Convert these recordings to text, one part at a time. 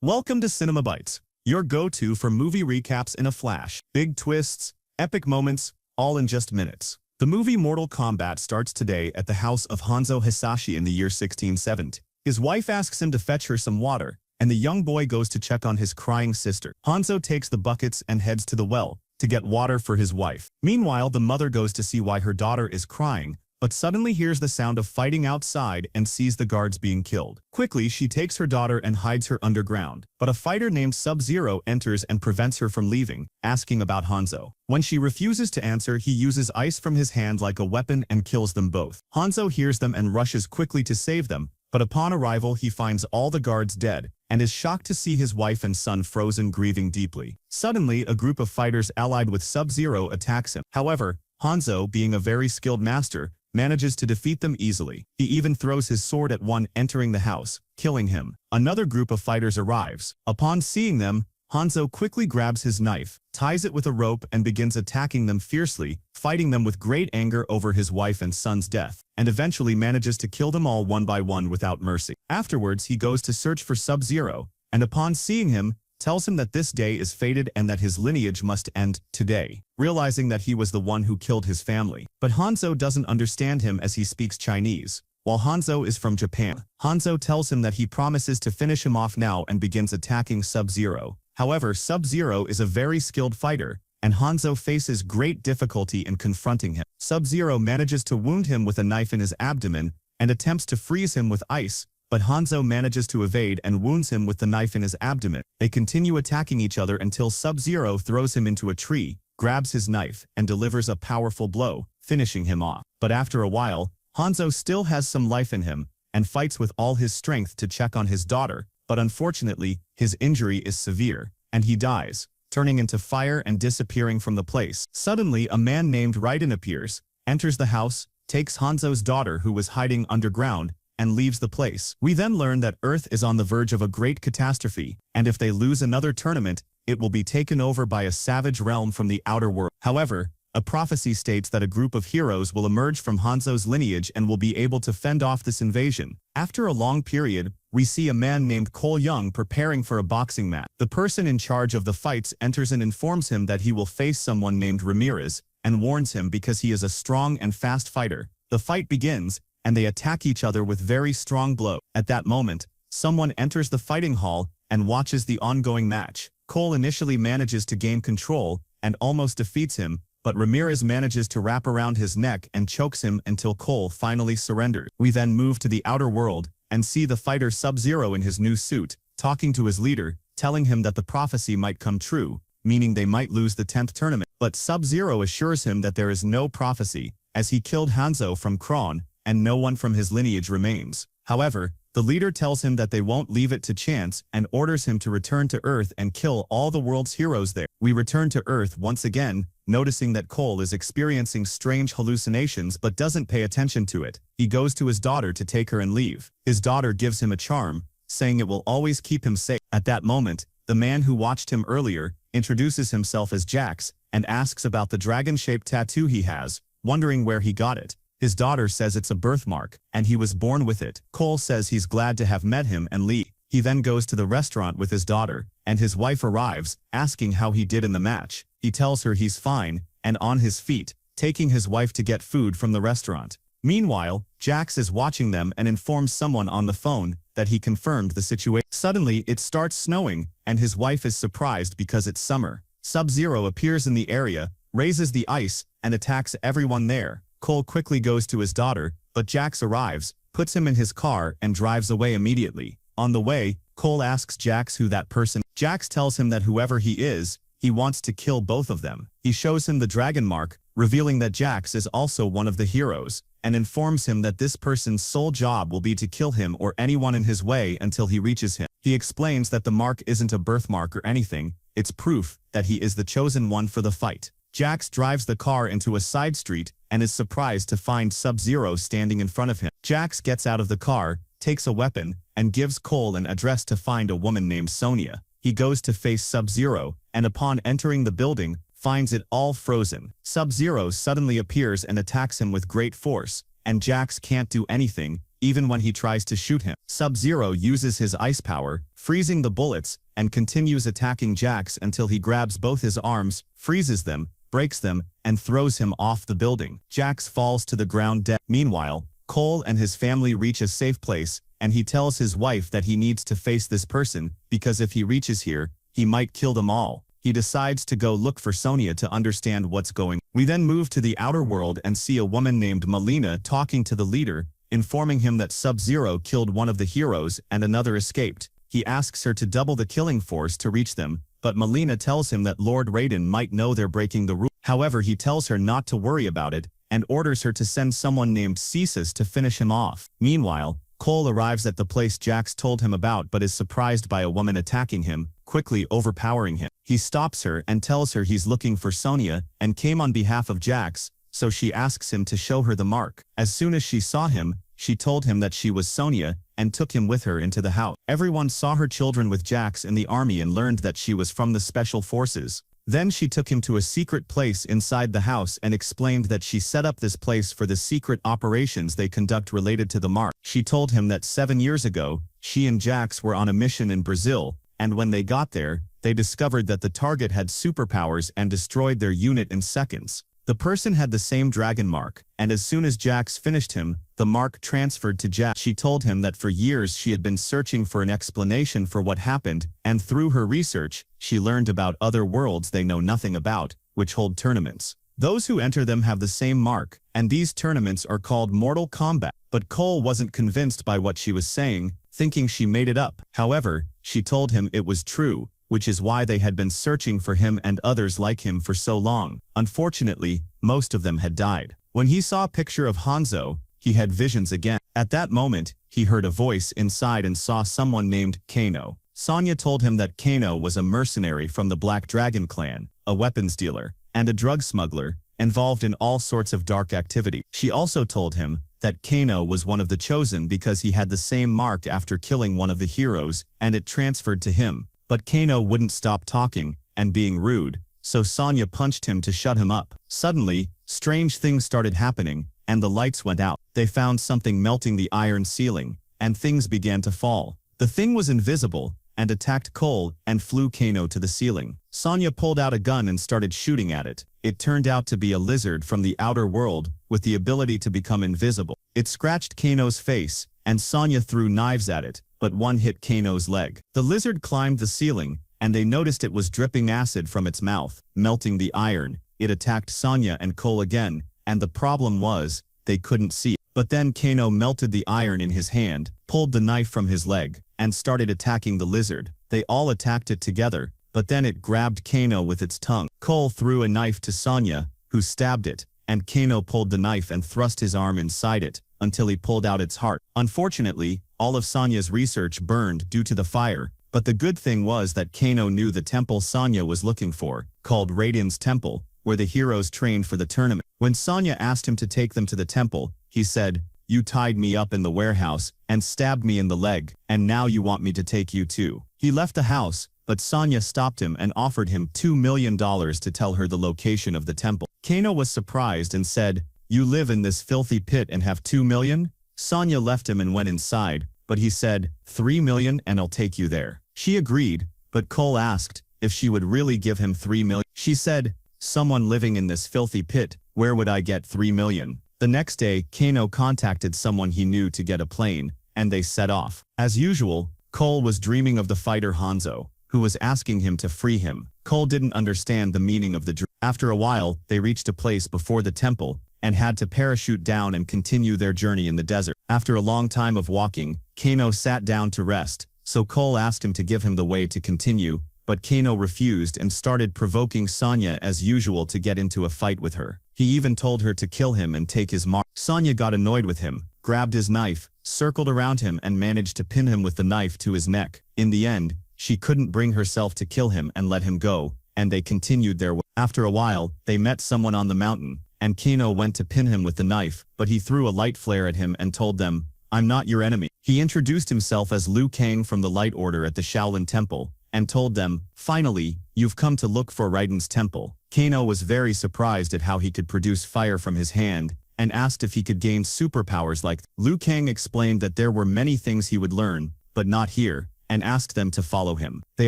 Welcome to CinemaBites, your go-to for movie recaps in a flash. Big twists, epic moments, all in just minutes. The movie Mortal Kombat starts today at the house of Hanzo Hisashi in the year 1670. His wife asks him to fetch her some water, and the young boy goes to check on his crying sister. Hanzo takes the buckets and heads to the well to get water for his wife. Meanwhile, the mother goes to see why her daughter is crying, but suddenly hears the sound of fighting outside and sees the guards being killed. Quickly, she takes her daughter and hides her underground, but a fighter named Sub-Zero enters and prevents her from leaving, asking about Hanzo. When she refuses to answer, he uses ice from his hand like a weapon and kills them both. Hanzo hears them and rushes quickly to save them, but upon arrival he finds all the guards dead, and is shocked to see his wife and son frozen, grieving deeply. Suddenly, a group of fighters allied with Sub-Zero attacks him. However, Hanzo, being a very skilled master, manages to defeat them easily. He even throws his sword at one entering the house, killing him. Another group of fighters arrives. Upon seeing them, Hanzo quickly grabs his knife, ties it with a rope and begins attacking them fiercely, fighting them with great anger over his wife and son's death, and eventually manages to kill them all one by one without mercy. Afterwards, he goes to search for Sub-Zero, and upon seeing him, tells him that this day is fated and that his lineage must end today, realizing that he was the one who killed his family. But Hanzo doesn't understand him as he speaks Chinese, while Hanzo is from Japan. Hanzo tells him that he promises to finish him off now and begins attacking Sub-Zero. However, Sub-Zero is a very skilled fighter, and Hanzo faces great difficulty in confronting him. Sub-Zero manages to wound him with a knife in his abdomen and attempts to freeze him with ice, but Hanzo manages to evade and wounds him with the knife in his abdomen. They continue attacking each other until Sub-Zero throws him into a tree, grabs his knife, and delivers a powerful blow, finishing him off. But after a while, Hanzo still has some life in him, and fights with all his strength to check on his daughter, but unfortunately, his injury is severe, and he dies, turning into fire and disappearing from the place. Suddenly, a man named Raiden appears, enters the house, takes Hanzo's daughter who was hiding underground, and leaves the place. We then learn that Earth is on the verge of a great catastrophe, and if they lose another tournament, it will be taken over by a savage realm from the outer world. However, a prophecy states that a group of heroes will emerge from Hanzo's lineage and will be able to fend off this invasion. After a long period, we see a man named Cole Young preparing for a boxing match. The person in charge of the fights enters and informs him that he will face someone named Ramirez, and warns him because he is a strong and fast fighter. The fight begins, and they attack each other with very strong blows. At that moment, someone enters the fighting hall and watches the ongoing match. Cole initially manages to gain control and almost defeats him, but Ramirez manages to wrap around his neck and chokes him until Cole finally surrenders. We then move to the outer world and see the fighter Sub-Zero in his new suit, talking to his leader, telling him that the prophecy might come true, meaning they might lose the 10th tournament. But Sub-Zero assures him that there is no prophecy, as he killed Hanzo from Kron, and no one from his lineage remains. However, the leader tells him that they won't leave it to chance and orders him to return to Earth and kill all the world's heroes there. We return to Earth once again, noticing that Cole is experiencing strange hallucinations but doesn't pay attention to it. He goes to his daughter to take her and leave. His daughter gives him a charm, saying it will always keep him safe. At that moment, the man who watched him earlier introduces himself as Jax and asks about the dragon-shaped tattoo he has, wondering where he got it. His daughter says it's a birthmark, and he was born with it. Cole says he's glad to have met him and leave. He then goes to the restaurant with his daughter, and his wife arrives, asking how he did in the match. He tells her he's fine, and on his feet, taking his wife to get food from the restaurant. Meanwhile, Jax is watching them and informs someone on the phone that he confirmed the situation. Suddenly, it starts snowing, and his wife is surprised because it's summer. Sub-Zero appears in the area, raises the ice, and attacks everyone there. Cole quickly goes to his daughter, but Jax arrives, puts him in his car, and drives away immediately. On the way, Cole asks Jax who that person is. Jax tells him that whoever he is, he wants to kill both of them. He shows him the dragon mark, revealing that Jax is also one of the heroes, and informs him that this person's sole job will be to kill him or anyone in his way until he reaches him. He explains that the mark isn't a birthmark or anything, it's proof that he is the chosen one for the fight. Jax drives the car into a side street and is surprised to find Sub-Zero standing in front of him. Jax gets out of the car, takes a weapon, and gives Cole an address to find a woman named Sonia. He goes to face Sub-Zero, and upon entering the building, finds it all frozen. Sub-Zero suddenly appears and attacks him with great force, and Jax can't do anything, even when he tries to shoot him. Sub-Zero uses his ice power, freezing the bullets, and continues attacking Jax until he grabs both his arms, freezes them, breaks them, and throws him off the building. Jax falls to the ground dead. Meanwhile, Cole and his family reach a safe place, and he tells his wife that he needs to face this person, because if he reaches here, he might kill them all. He decides to go look for Sonya to understand what's going on. We then move to the outer world and see a woman named Melina talking to the leader, informing him that Sub-Zero killed one of the heroes and another escaped. He asks her to double the killing force to reach them, but Melina tells him that Lord Raiden might know they're breaking the rule. However, he tells her not to worry about it, and orders her to send someone named Cesus to finish him off. Meanwhile, Cole arrives at the place Jax told him about but is surprised by a woman attacking him, quickly overpowering him. He stops her and tells her he's looking for Sonya and came on behalf of Jax, so she asks him to show her the mark. As soon as she saw him, she told him that she was Sonya and took him with her into the house. Everyone saw her children with Jax in the army and learned that she was from the Special Forces. Then she took him to a secret place inside the house and explained that she set up this place for the secret operations they conduct related to the mark. She told him that 7 years ago, she and Jax were on a mission in Brazil, and when they got there, they discovered that the target had superpowers and destroyed their unit in seconds. The person had the same dragon mark, and as soon as Jax finished him, the mark transferred to Jax. She told him that for years she had been searching for an explanation for what happened, and through her research, she learned about other worlds they know nothing about, which hold tournaments. Those who enter them have the same mark, and these tournaments are called Mortal Kombat. But Cole wasn't convinced by what she was saying, thinking she made it up. However, she told him it was true, which is why they had been searching for him and others like him for so long. Unfortunately, most of them had died. When he saw a picture of Hanzo, he had visions again. At that moment, he heard a voice inside and saw someone named Kano. Sonya told him that Kano was a mercenary from the Black Dragon clan, a weapons dealer, and a drug smuggler, involved in all sorts of dark activity. She also told him that Kano was one of the chosen because he had the same mark after killing one of the heroes, and it transferred to him. But Kano wouldn't stop talking and being rude, so Sonya punched him to shut him up. Suddenly, strange things started happening, and the lights went out. They found something melting the iron ceiling, and things began to fall. The thing was invisible, and attacked Cole and flew Kano to the ceiling. Sonya pulled out a gun and started shooting at it. It turned out to be a lizard from the outer world, with the ability to become invisible. It scratched Kano's face, and Sonya threw knives at it, but one hit Kano's leg. The lizard climbed the ceiling, and they noticed it was dripping acid from its mouth, melting the iron. It attacked Sonya and Cole again, and the problem was, they couldn't see it. But then Kano melted the iron in his hand, pulled the knife from his leg, and started attacking the lizard. They all attacked it together, but then it grabbed Kano with its tongue. Cole threw a knife to Sonya, who stabbed it, and Kano pulled the knife and thrust his arm inside it, until he pulled out its heart. Unfortunately, all of Sonya's research burned due to the fire, but the good thing was that Kano knew the temple Sonya was looking for, called Raiden's Temple, where the heroes trained for the tournament. When Sonya asked him to take them to the temple, he said, "You tied me up in the warehouse, and stabbed me in the leg, and now you want me to take you too." He left the house, but Sonya stopped him and offered him $2 million to tell her the location of the temple. Kano was surprised and said, "You live in this filthy pit and have $2 million? Sonya left him and went inside, but he said, $3 million and I'll take you there." She agreed, but Cole asked if she would really give him $3 million. She said, "Someone living in this filthy pit, where would I get $3 million? The next day, Kano contacted someone he knew to get a plane, and they set off. As usual, Cole was dreaming of the fighter Hanzo, who was asking him to free him. Cole didn't understand the meaning of the dream. After a while, they reached a place before the temple, and had to parachute down and continue their journey in the desert. After a long time of walking, Kano sat down to rest, so Cole asked him to give him the way to continue, but Kano refused and started provoking Sonya as usual to get into a fight with her. He even told her to kill him and take his mark. Sonya got annoyed with him, grabbed his knife, circled around him and managed to pin him with the knife to his neck. In the end, she couldn't bring herself to kill him and let him go, and they continued their way. After a while, they met someone on the mountain, and Kano went to pin him with the knife, but he threw a light flare at him and told them, "I'm not your enemy." He introduced himself as Liu Kang from the Light Order at the Shaolin Temple, and told them, "Finally, you've come to look for Raiden's temple." Kano was very surprised at how he could produce fire from his hand, and asked if he could gain superpowers like Liu Kang explained that there were many things he would learn, but not here, and asked them to follow him. They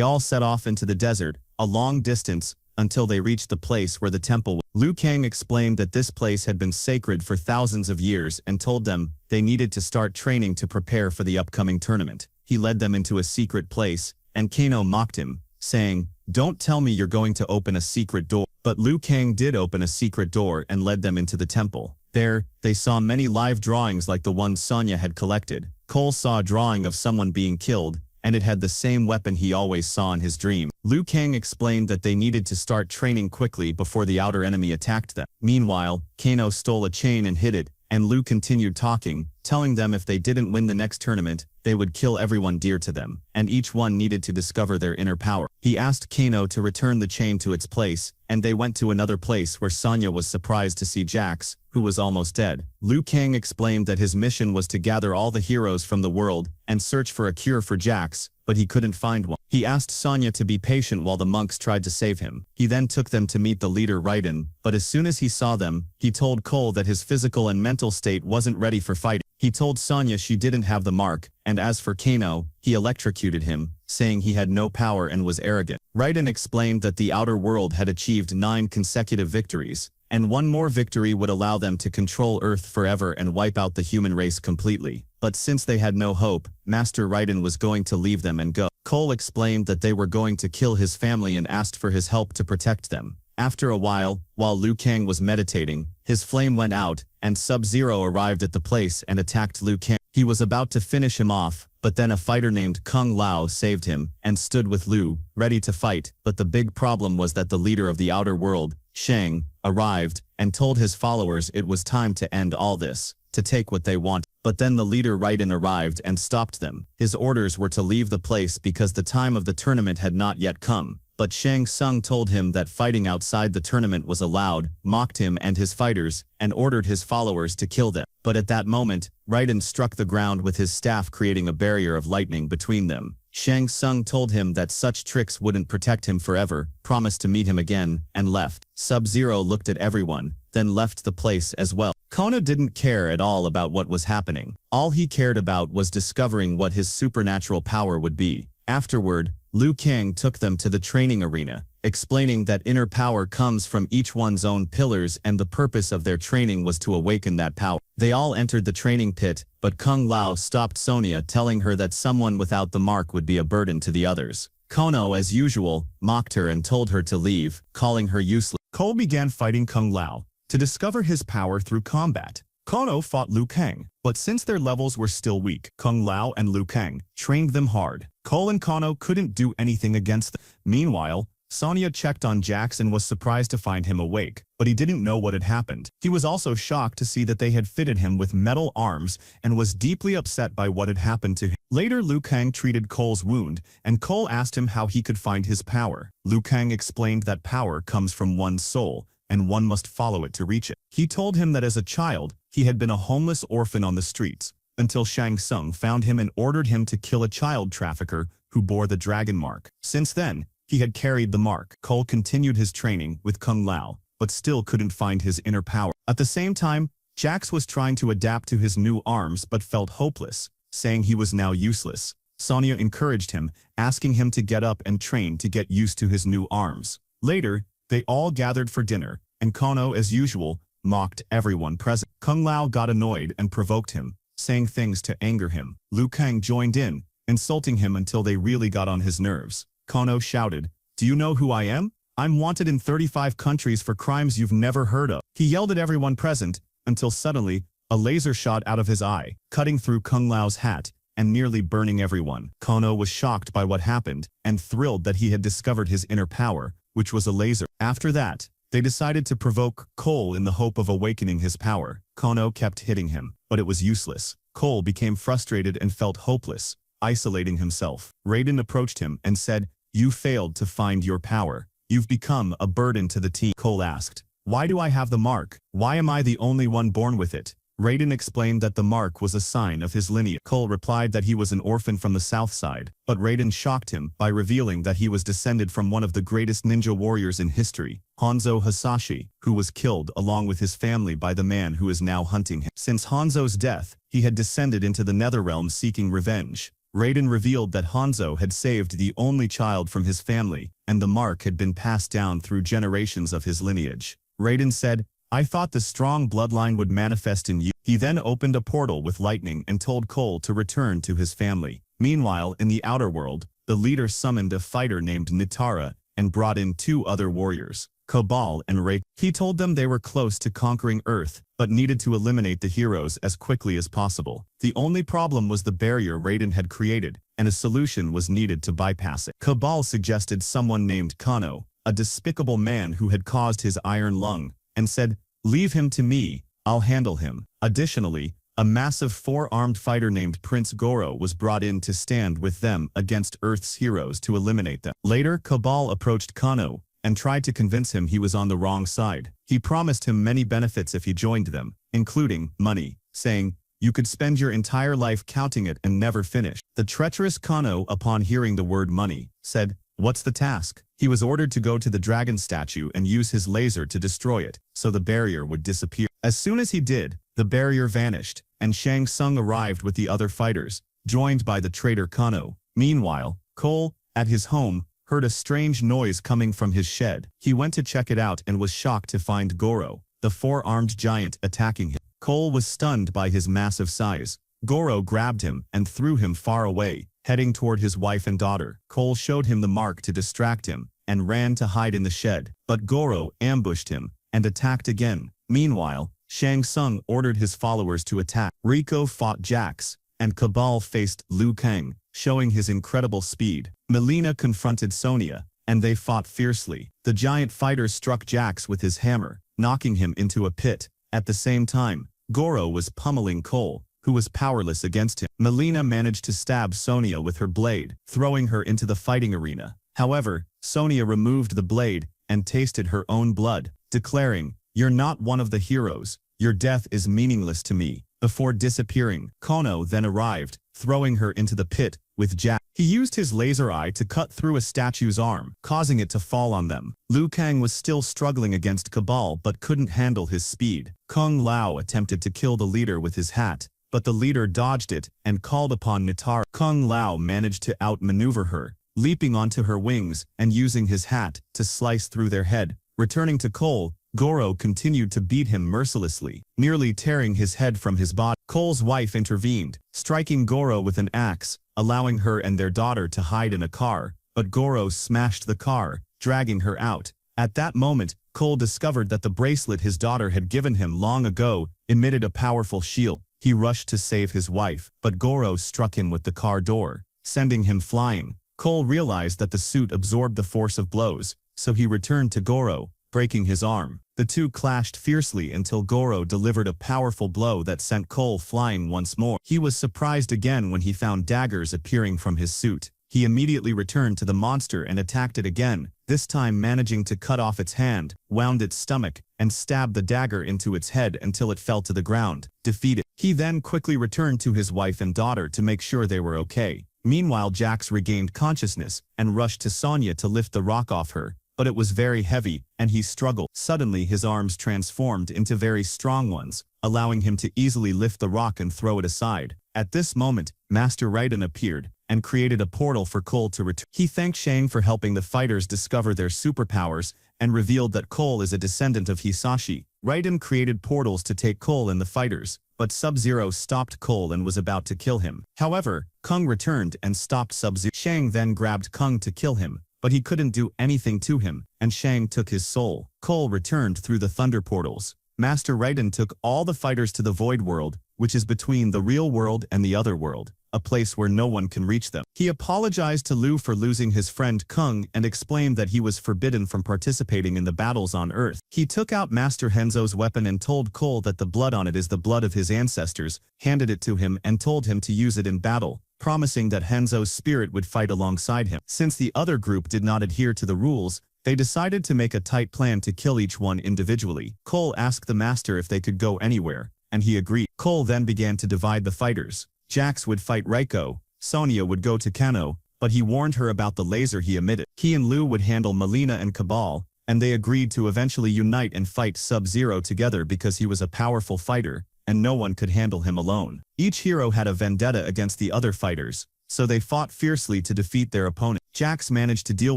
all set off into the desert, a long distance, until they reached the place where the temple was. Liu Kang explained that this place had been sacred for thousands of years and told them they needed to start training to prepare for the upcoming tournament. He led them into a secret place, and Kano mocked him, saying, "Don't tell me you're going to open a secret door." But Liu Kang did open a secret door and led them into the temple. There, they saw many live drawings like the one Sonya had collected. Cole saw a drawing of someone being killed, and it had the same weapon he always saw in his dream. Liu Kang explained that they needed to start training quickly before the outer enemy attacked them. Meanwhile, Kano stole a chain and hid it, and Liu continued talking, telling them if they didn't win the next tournament, they would kill everyone dear to them, and each one needed to discover their inner power. He asked Kano to return the chain to its place, and they went to another place where Sonya was surprised to see Jax, who was almost dead. Liu Kang explained that his mission was to gather all the heroes from the world and search for a cure for Jax, but he couldn't find one. He asked Sonya to be patient while the monks tried to save him. He then took them to meet the leader Raiden, but as soon as he saw them, he told Cole that his physical and mental state wasn't ready for fighting. He told Sonya she didn't have the mark, and as for Kano, he electrocuted him, saying he had no power and was arrogant. Raiden explained that the outer world had achieved 9 consecutive victories, and one more victory would allow them to control Earth forever and wipe out the human race completely. But since they had no hope, Master Raiden was going to leave them and go. Cole explained that they were going to kill his family and asked for his help to protect them. After a while Liu Kang was meditating, his flame went out, and Sub-Zero arrived at the place and attacked Liu Kang. He was about to finish him off, but then a fighter named Kung Lao saved him, and stood with Liu, ready to fight. But the big problem was that the leader of the outer world, Shang, arrived, and told his followers it was time to end all this, to take what they want. But then the leader Raiden arrived and stopped them. His orders were to leave the place because the time of the tournament had not yet come. But Shang Tsung told him that fighting outside the tournament was allowed, mocked him and his fighters, and ordered his followers to kill them. But at that moment, Raiden struck the ground with his staff, creating a barrier of lightning between them. Shang Tsung told him that such tricks wouldn't protect him forever, promised to meet him again, and left. Sub-Zero looked at everyone, then left the place as well. Kano didn't care at all about what was happening. All he cared about was discovering what his supernatural power would be. Afterward, Liu Kang took them to the training arena, explaining that inner power comes from each one's own pillars and the purpose of their training was to awaken that power. They all entered the training pit, but Kung Lao stopped Sonya, telling her that someone without the mark would be a burden to the others. Kono, as usual, mocked her and told her to leave, calling her useless. Cole began fighting Kung Lao to discover his power through combat. Kono fought Liu Kang, but since their levels were still weak, Kung Lao and Liu Kang trained them hard. Cole and Kono couldn't do anything against them. Meanwhile, Sonya checked on Jax and was surprised to find him awake, but he didn't know what had happened. He was also shocked to see that they had fitted him with metal arms and was deeply upset by what had happened to him. Later, Liu Kang treated Cole's wound, and Cole asked him how he could find his power. Liu Kang explained that power comes from one's soul, and one must follow it to reach it. He told him that as a child, he had been a homeless orphan on the streets, until Shang Tsung found him and ordered him to kill a child trafficker who bore the dragon mark. Since then, he had carried the mark. Cole continued his training with Kung Lao, but still couldn't find his inner power. At the same time, Jax was trying to adapt to his new arms but felt hopeless, saying he was now useless. Sonya encouraged him, asking him to get up and train to get used to his new arms. Later, they all gathered for dinner, and Kono, as usual, mocked everyone present. Kung Lao got annoyed and provoked him, saying things to anger him. Liu Kang joined in, insulting him until they really got on his nerves. Kono shouted, "Do you know who I am? I'm wanted in 35 countries for crimes you've never heard of." He yelled at everyone present, until suddenly, a laser shot out of his eye, cutting through Kung Lao's hat, and nearly burning everyone. Kono was shocked by what happened, and thrilled that he had discovered his inner power, which was a laser. After that, they decided to provoke Cole in the hope of awakening his power. Kono kept hitting him, but it was useless. Cole became frustrated and felt hopeless, isolating himself. Raiden approached him and said, "You failed to find your power. You've become a burden to the team." Cole asked, "Why do I have the mark? Why am I the only one born with it?" Raiden explained that the mark was a sign of his lineage. Cole replied that he was an orphan from the south side, but Raiden shocked him by revealing that he was descended from one of the greatest ninja warriors in history, Hanzo Hasashi, who was killed along with his family by the man who is now hunting him. Since Hanzo's death, he had descended into the Netherrealm seeking revenge. Raiden revealed that Hanzo had saved the only child from his family, and the mark had been passed down through generations of his lineage. Raiden said, "I thought the strong bloodline would manifest in you." He then opened a portal with lightning and told Cole to return to his family. Meanwhile, in the outer world, the leader summoned a fighter named Nitara and brought in 2 other warriors, Kabal and Ray. He told them they were close to conquering Earth, but needed to eliminate the heroes as quickly as possible. The only problem was the barrier Raiden had created, and a solution was needed to bypass it. Kabal suggested someone named Kano, a despicable man who had caused his iron lung, and said, "Leave him to me, I'll handle him." Additionally, a massive 4-armed fighter named Prince Goro was brought in to stand with them against Earth's heroes to eliminate them. Later, Kabal approached Kano and tried to convince him he was on the wrong side. He promised him many benefits if he joined them, including money, saying, "You could spend your entire life counting it and never finish." The treacherous Kano, upon hearing the word money, said, "What's the task?" He was ordered to go to the dragon statue and use his laser to destroy it, so the barrier would disappear. As soon as he did, the barrier vanished, and Shang Tsung arrived with the other fighters, joined by the traitor Kano. Meanwhile, Cole, at his home, heard a strange noise coming from his shed. He went to check it out and was shocked to find Goro, the 4-armed giant, attacking him. Cole was stunned by his massive size. Goro grabbed him and threw him far away, heading toward his wife and daughter. Cole showed him the mark to distract him, and ran to hide in the shed, but Goro ambushed him, and attacked again. Meanwhile, Shang Tsung ordered his followers to attack. Rico fought Jax, and Kabal faced Liu Kang, showing his incredible speed. Mileena confronted Sonya, and they fought fiercely. The giant fighter struck Jax with his hammer, knocking him into a pit. At the same time, Goro was pummeling Cole, who was powerless against him. Mileena managed to stab Sonya with her blade, throwing her into the fighting arena. However, Sonya removed the blade and tasted her own blood, declaring, "You're not one of the heroes. Your death is meaningless to me." Before disappearing, Kano then arrived, throwing her into the pit with Jack. He used his laser eye to cut through a statue's arm, causing it to fall on them. Liu Kang was still struggling against Kabal but couldn't handle his speed. Kung Lao attempted to kill the leader with his hat, but the leader dodged it and called upon Nitara. Kung Lao managed to outmaneuver her, leaping onto her wings and using his hat to slice through their head. Returning to Cole, Goro continued to beat him mercilessly, nearly tearing his head from his body. Cole's wife intervened, striking Goro with an axe, allowing her and their daughter to hide in a car, but Goro smashed the car, dragging her out. At that moment, Cole discovered that the bracelet his daughter had given him long ago emitted a powerful shield. He rushed to save his wife, but Goro struck him with the car door, sending him flying. Cole realized that the suit absorbed the force of blows, so he returned to Goro, breaking his arm. The two clashed fiercely until Goro delivered a powerful blow that sent Cole flying once more. He was surprised again when he found daggers appearing from his suit. He immediately returned to the monster and attacked it again, this time managing to cut off its hand, wound its stomach, and stabbed the dagger into its head until it fell to the ground, defeated. He then quickly returned to his wife and daughter to make sure they were okay. Meanwhile, Jax regained consciousness and rushed to Sonya to lift the rock off her, but it was very heavy, and he struggled. Suddenly his arms transformed into very strong ones, allowing him to easily lift the rock and throw it aside. At this moment, Master Raiden appeared, and created a portal for Cole to return. He thanked Shang for helping the fighters discover their superpowers, and revealed that Cole is a descendant of Hisashi. Raiden created portals to take Cole and the fighters, but Sub-Zero stopped Cole and was about to kill him. However, Kung returned and stopped Sub-Zero. Shang then grabbed Kung to kill him, but he couldn't do anything to him, and Shang took his soul. Cole returned through the thunder portals. Master Raiden took all the fighters to the Void World, which is between the real world and the other world, a place where no one can reach them. He apologized to Liu for losing his friend Kung and explained that he was forbidden from participating in the battles on Earth. He took out Master Henzo's weapon and told Cole that the blood on it is the blood of his ancestors, handed it to him and told him to use it in battle, promising that Henzo's spirit would fight alongside him. Since the other group did not adhere to the rules, they decided to make a tight plan to kill each one individually. Cole asked the master if they could go anywhere, and he agreed. Cole then began to divide the fighters. Jax would fight Reiko, Sonya would go to Kano, but he warned her about the laser he emitted. He and Liu would handle Melina and Cabal, and they agreed to eventually unite and fight Sub-Zero together because he was a powerful fighter, and no one could handle him alone. Each hero had a vendetta against the other fighters, so they fought fiercely to defeat their opponent. Jax managed to deal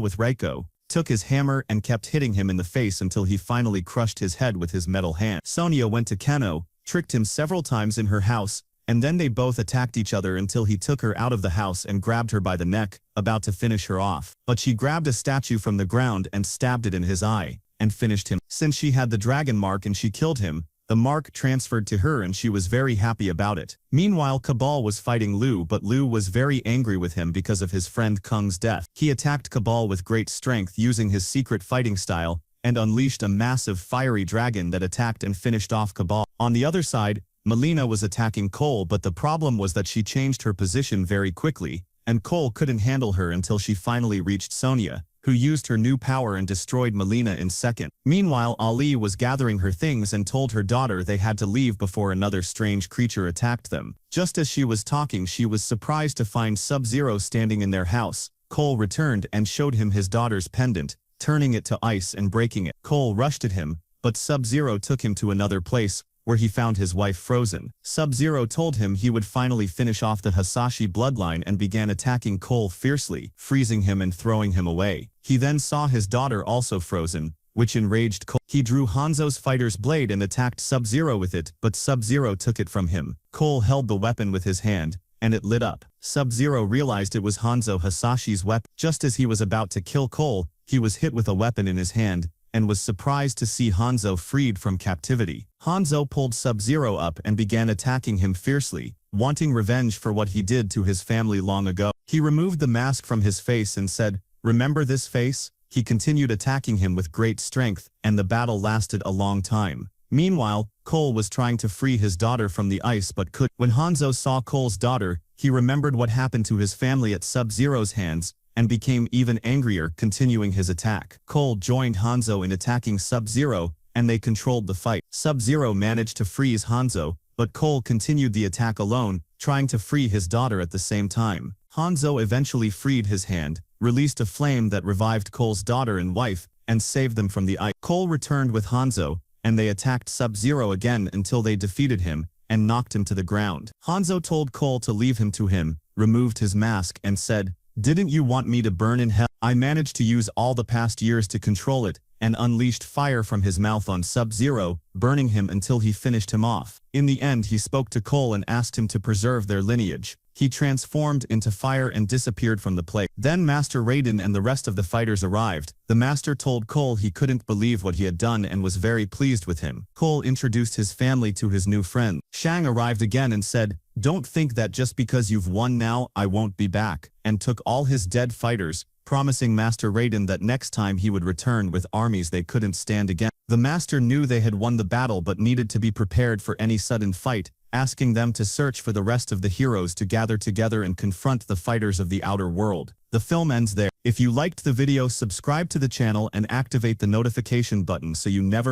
with Reiko, took his hammer and kept hitting him in the face until he finally crushed his head with his metal hand. Sonya went to Kano, tricked him several times in her house, and then they both attacked each other until he took her out of the house and grabbed her by the neck, about to finish her off. But she grabbed a statue from the ground and stabbed it in his eye, and finished him. Since she had the dragon mark and she killed him, the mark transferred to her and she was very happy about it. Meanwhile, Cabal was fighting Liu, but Liu was very angry with him because of his friend Kung's death. He attacked Cabal with great strength using his secret fighting style, and unleashed a massive fiery dragon that attacked and finished off Cabal. On the other side, Melina was attacking Cole, but the problem was that she changed her position very quickly, and Cole couldn't handle her until she finally reached Sonya, who used her new power and destroyed Melina in second. Meanwhile, Ali was gathering her things and told her daughter they had to leave before another strange creature attacked them. Just as she was talking, she was surprised to find Sub-Zero standing in their house. Cole returned and showed him his daughter's pendant, turning it to ice and breaking it. Cole rushed at him, but Sub-Zero took him to another place, where he found his wife frozen. Sub-Zero told him he would finally finish off the Hasashi bloodline and began attacking Cole fiercely, freezing him and throwing him away. He then saw his daughter also frozen, which enraged Cole. He drew Hanzo's fighter's blade and attacked Sub-Zero with it, but Sub-Zero took it from him. Cole held the weapon with his hand, and it lit up. Sub-Zero realized it was Hanzo Hasashi's weapon. Just as he was about to kill Cole, he was hit with a weapon in his hand, and was surprised to see Hanzo freed from captivity. Hanzo pulled Sub-Zero up and began attacking him fiercely, wanting revenge for what he did to his family long ago. He removed the mask from his face and said, "Remember this face?" He continued attacking him with great strength, and the battle lasted a long time. Meanwhile, Cole was trying to free his daughter from the ice but couldn't. When Hanzo saw Cole's daughter, he remembered what happened to his family at Sub-Zero's hands, and became even angrier, continuing his attack. Cole joined Hanzo in attacking Sub-Zero, and they controlled the fight. Sub-Zero managed to freeze Hanzo, but Cole continued the attack alone, trying to free his daughter at the same time. Hanzo eventually freed his hand, released a flame that revived Cole's daughter and wife, and saved them from the ice. Cole returned with Hanzo, and they attacked Sub-Zero again until they defeated him, and knocked him to the ground. Hanzo told Cole to leave him to him, removed his mask, and said, "Didn't you want me to burn in hell?" I managed to use all the past years to control it, and unleashed fire from his mouth on Sub-Zero, burning him until he finished him off. In the end, he spoke to Cole and asked him to preserve their lineage. He transformed into fire and disappeared from the place. Then Master Raiden and the rest of the fighters arrived. The master told Cole he couldn't believe what he had done and was very pleased with him. Cole introduced his family to his new friend. Shang arrived again and said, "Don't think that just because you've won now, I won't be back," and took all his dead fighters, promising Master Raiden that next time he would return with armies they couldn't stand against. The master knew they had won the battle but needed to be prepared for any sudden fight, asking them to search for the rest of the heroes to gather together and confront the fighters of the outer world. The film ends there. If you liked the video, subscribe to the channel and activate the notification button so you never